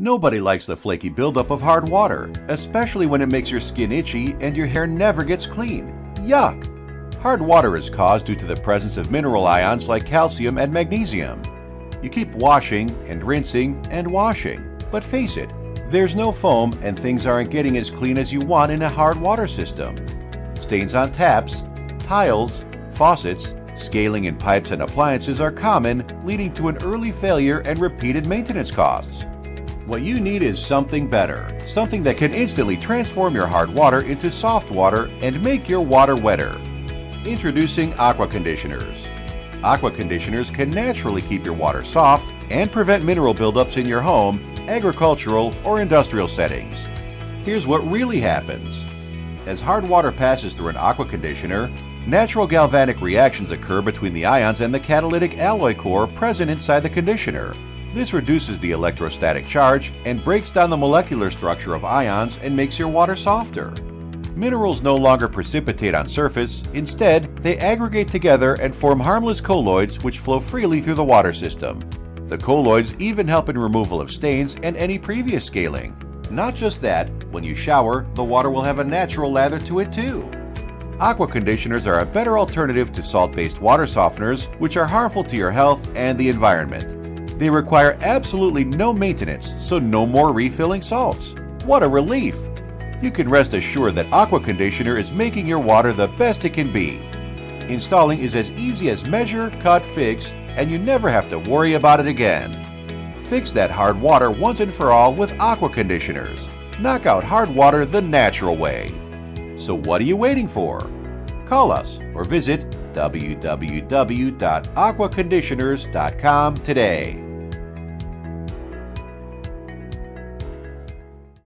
Nobody likes the flaky buildup of hard water, especially when it makes your skin itchy and your hair never gets clean. Yuck! Hard water is caused due to the presence of mineral ions like calcium and magnesium. You keep washing and rinsing and washing, but face it, there's no foam and things aren't getting as clean as you want in a hard water system. Stains on taps, tiles, faucets, scaling in pipes and appliances are common, leading to an early failure and repeated maintenance costs. What you need is something better, something that can instantly transform your hard water into soft water and make your water wetter. Introducing Aqua Conditioners. Aqua Conditioners can naturally keep your water soft and prevent mineral buildups in your home, agricultural, or industrial settings. Here's what really happens. As hard water passes through an aqua conditioner, natural galvanic reactions occur between the ions and the catalytic alloy core present inside the conditioner. This reduces the electrostatic charge and breaks down the molecular structure of ions and makes your water softer. Minerals no longer precipitate on surface, instead, they aggregate together and form harmless colloids which flow freely through the water system. The colloids even help in removal of stains and any previous scaling. Not just that, when you shower, the water will have a natural lather to it too. Aqua conditioners are a better alternative to salt-based water softeners, which are harmful to your health and the environment. They require absolutely no maintenance, so no more refilling salts. What a relief! You can rest assured that Aqua Conditioner is making your water the best it can be. Installing is as easy as measure, cut, fix, and you never have to worry about it again. Fix that hard water once and for all with Aqua Conditioners. Knock out hard water the natural way. So what are you waiting for? Call us or visit www.aquaconditioners.com today.